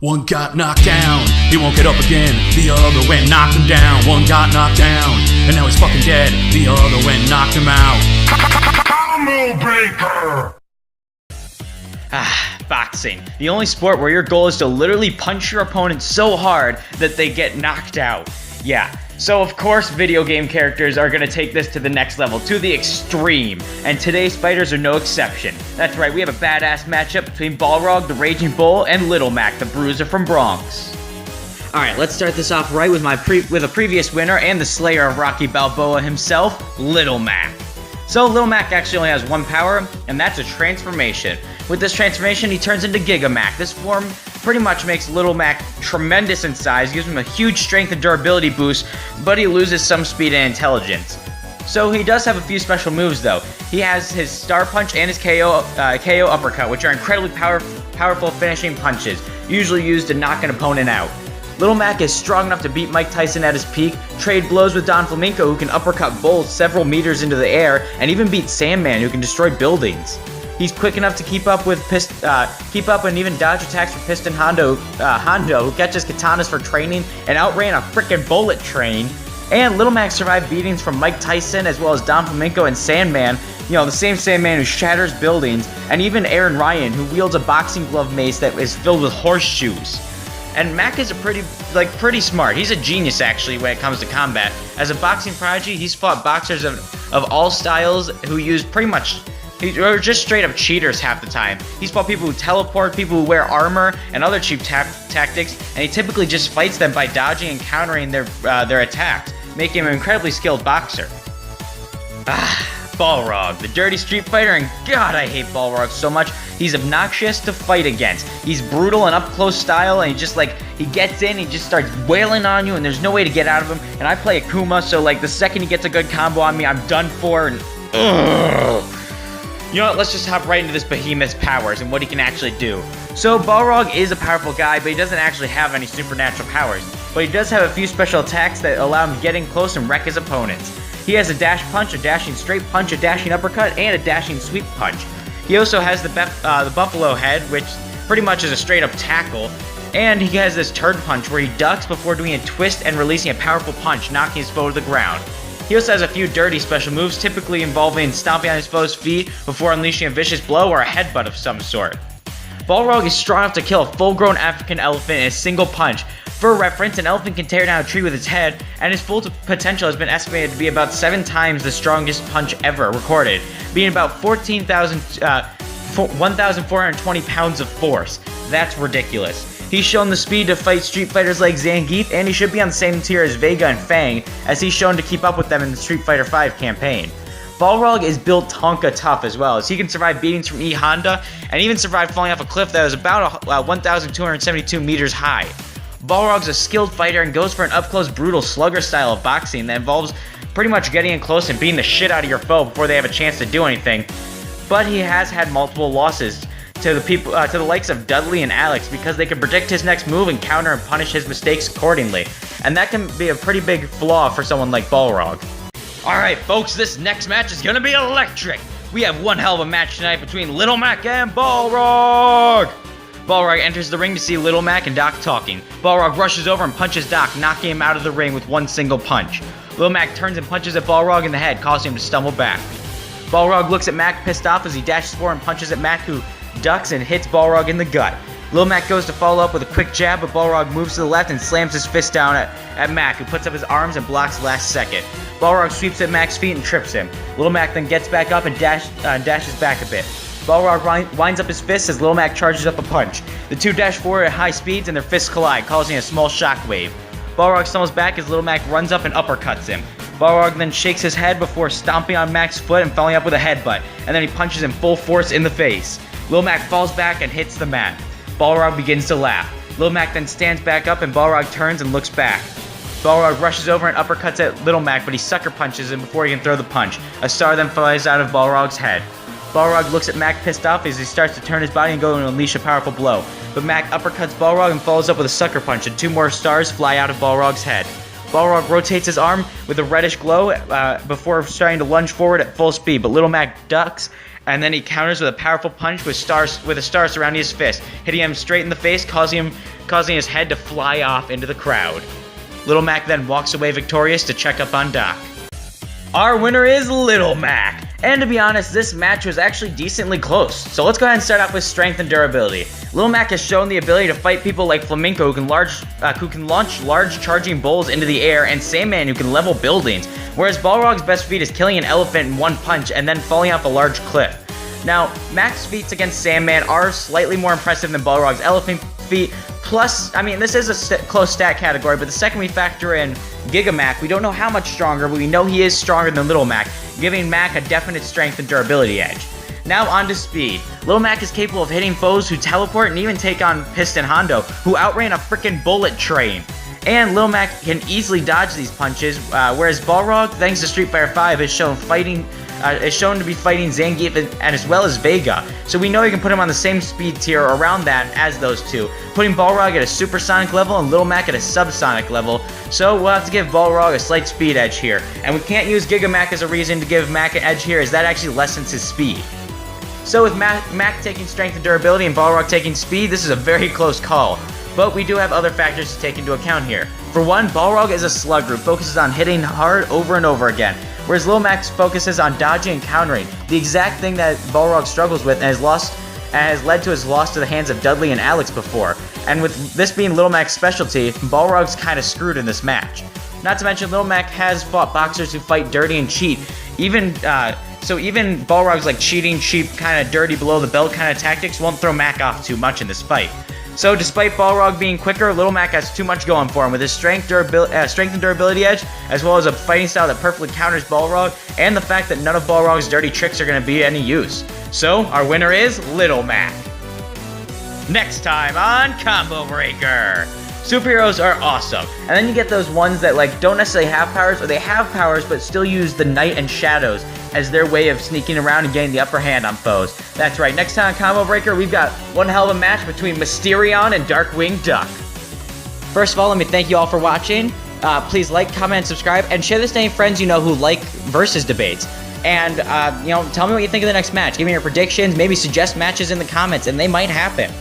One got knocked down, he won't get up again. The other went knocked him down. One got knocked down, and now he's fucking dead. The other went knocked him out. Combo breaker! Boxing. The only sport where your goal is to literally punch your opponent so hard that they get knocked out. Yeah. So of course video game characters are gonna take this to the next level, to the extreme, and today's fighters are no exception. That's right, we have a badass matchup between Balrog, the Raging Bull, and Little Mac, the Bruiser from Bronx. Alright, let's start this off right with a previous winner and the slayer of Rocky Balboa himself, Little Mac. So Little Mac actually only has one power, and that's a transformation. With this transformation, he turns into Giga Mac. This form pretty much makes Little Mac tremendous in size, gives him a huge strength and durability boost, but he loses some speed and intelligence. So he does have a few special moves though. He has his Star Punch and his KO Uppercut, which are incredibly powerful finishing punches, usually used to knock an opponent out. Little Mac is strong enough to beat Mike Tyson at his peak, trade blows with Don Flamenco, who can uppercut bulls several meters into the air, and even beat Sandman, who can destroy buildings. He's quick enough to keep up and even dodge attacks from Piston Hondo, who catches katanas for training and outran a frickin' bullet train. And Little Mac survived beatings from Mike Tyson as well as Don Flamenco and Sandman, the same Sandman who shatters buildings, and even Aaron Ryan, who wields a boxing glove mace that is filled with horseshoes. And Mac is pretty smart. He's a genius actually when it comes to combat. As a boxing prodigy, he's fought boxers of all styles who use or just straight up cheaters half the time. He's fought people who teleport, people who wear armor, and other cheap tactics, and he typically just fights them by dodging and countering their attacks, making him an incredibly skilled boxer. Balrog, the dirty street fighter, and God, I hate Balrog so much. He's obnoxious to fight against. He's brutal and up-close style, and he gets in, he just starts wailing on you, and there's no way to get out of him. And I play Akuma, so the second he gets a good combo on me, I'm done for, and You know what, let's just hop right into this behemoth's powers and what he can actually do. So Balrog is a powerful guy, but he doesn't actually have any supernatural powers. But he does have a few special attacks that allow him to get in close and wreck his opponents. He has a dash punch, a dashing straight punch, a dashing uppercut, and a dashing sweep punch. He also has the buffalo head, which pretty much is a straight up tackle. And he has this turd punch where he ducks before doing a twist and releasing a powerful punch, knocking his foe to the ground. He also has a few dirty special moves, typically involving stomping on his foe's feet before unleashing a vicious blow or a headbutt of some sort. Balrog is strong enough to kill a full-grown African elephant in a single punch. For reference, an elephant can tear down a tree with its head, and his full potential has been estimated to be about 7 times the strongest punch ever recorded, being about 1,420 pounds of force. That's ridiculous. He's shown the speed to fight street fighters like Zangief, and he should be on the same tier as Vega and Fang, as he's shown to keep up with them in the Street Fighter V campaign. Balrog is built Tonka tough as well, as he can survive beatings from E Honda, and even survive falling off a cliff that was about 1,272 meters high. Balrog's a skilled fighter and goes for an up-close brutal slugger style of boxing that involves pretty much getting in close and beating the shit out of your foe before they have a chance to do anything. But he has had multiple losses to the likes of Dudley and Alex, because they can predict his next move and counter and punish his mistakes accordingly. And that can be a pretty big flaw for someone like Balrog. Alright folks, this next match is gonna be electric! We have one hell of a match tonight between Little Mac and Balrog! Balrog enters the ring to see Little Mac and Doc talking. Balrog rushes over and punches Doc, knocking him out of the ring with one single punch. Little Mac turns and punches at Balrog in the head, causing him to stumble back. Balrog looks at Mac pissed off as he dashes forward and punches at Mac, who ducks and hits Balrog in the gut. Lil Mac goes to follow up with a quick jab, but Balrog moves to the left and slams his fist down at Mac, who puts up his arms and blocks last second. Balrog sweeps at Mac's feet and trips him. Lil Mac then gets back up and dashes back a bit. Balrog winds up his fists as Lil Mac charges up a punch. The two dash forward at high speeds and their fists collide, causing a small shockwave. Balrog stumbles back as Lil Mac runs up and uppercuts him. Balrog then shakes his head before stomping on Mac's foot and following up with a headbutt, and then he punches him full force in the face. Lil Mac falls back and hits the mat. Balrog begins to laugh. Lil Mac then stands back up and Balrog turns and looks back. Balrog rushes over and uppercuts at Little Mac, but he sucker punches him before he can throw the punch. A star then flies out of Balrog's head. Balrog looks at Mac pissed off as he starts to turn his body and go and unleash a powerful blow. But Mac uppercuts Balrog and follows up with a sucker punch, and 2 more stars fly out of Balrog's head. Balrog rotates his arm with a reddish glow before starting to lunge forward at full speed, but Little Mac ducks And then he counters with a powerful punch with a star surrounding his fist, hitting him straight in the face, causing his head to fly off into the crowd. Little Mac then walks away victorious to check up on Doc. Our winner is Little Mac. And to be honest, this match was actually decently close. So let's go ahead and start off with strength and durability. Little Mac has shown the ability to fight people like Flamenco who can launch large charging bowls into the air, and Sandman who can level buildings, whereas Balrog's best feat is killing an elephant in one punch and then falling off a large cliff. Now, Mac's feats against Sandman are slightly more impressive than Balrog's elephant feat. Plus, I mean, this is a close stat category, but the second we factor in Giga Mac, we don't know how much stronger, but we know he is stronger than Little Mac, giving Mac a definite strength and durability edge. Now on to speed. Little Mac is capable of hitting foes who teleport and even take on Piston Hondo, who outran a freaking bullet train. And Little Mac can easily dodge these punches, whereas Balrog, thanks to Street Fighter V, is shown to be fighting Zangief and as well as Vega. So we know you can put him on the same speed tier or around that as those two, putting Balrog at a supersonic level and Little Mac at a subsonic level. So we'll have to give Balrog a slight speed edge here. And we can't use Giga Mac as a reason to give Mac an edge here, as that actually lessens his speed. So with Mac taking strength and durability and Balrog taking speed, this is a very close call. But we do have other factors to take into account here. For one, Balrog is a slugger who focuses on hitting hard over and over again, whereas Lil Max focuses on dodging and countering, the exact thing that Balrog struggles with and has led to his loss to the hands of Dudley and Alex before. And with this being Lil Mac's specialty, Balrog's kinda screwed in this match. Not to mention, Lil Mac has fought boxers who fight dirty and cheat. Even Balrog's like cheating, cheap, kinda dirty below the belt kinda tactics won't throw Mac off too much in this fight. So despite Balrog being quicker, Little Mac has too much going for him with his strength and durability edge, as well as a fighting style that perfectly counters Balrog, and the fact that none of Balrog's dirty tricks are going to be any use. So our winner is Little Mac. Next time on Combo Breaker. Superheroes are awesome, and then you get those ones that like don't necessarily have powers, or they have powers but still use the night and shadows as their way of sneaking around and getting the upper hand on foes. That's right, next time on Combo Breaker, we've got one hell of a match between Mysterion and Darkwing Duck. First of all, let me thank you all for watching. Please like, comment, and subscribe, and share this to any friends you know who like versus debates. And, tell me what you think of the next match. Give me your predictions, maybe suggest matches in the comments, and they might happen.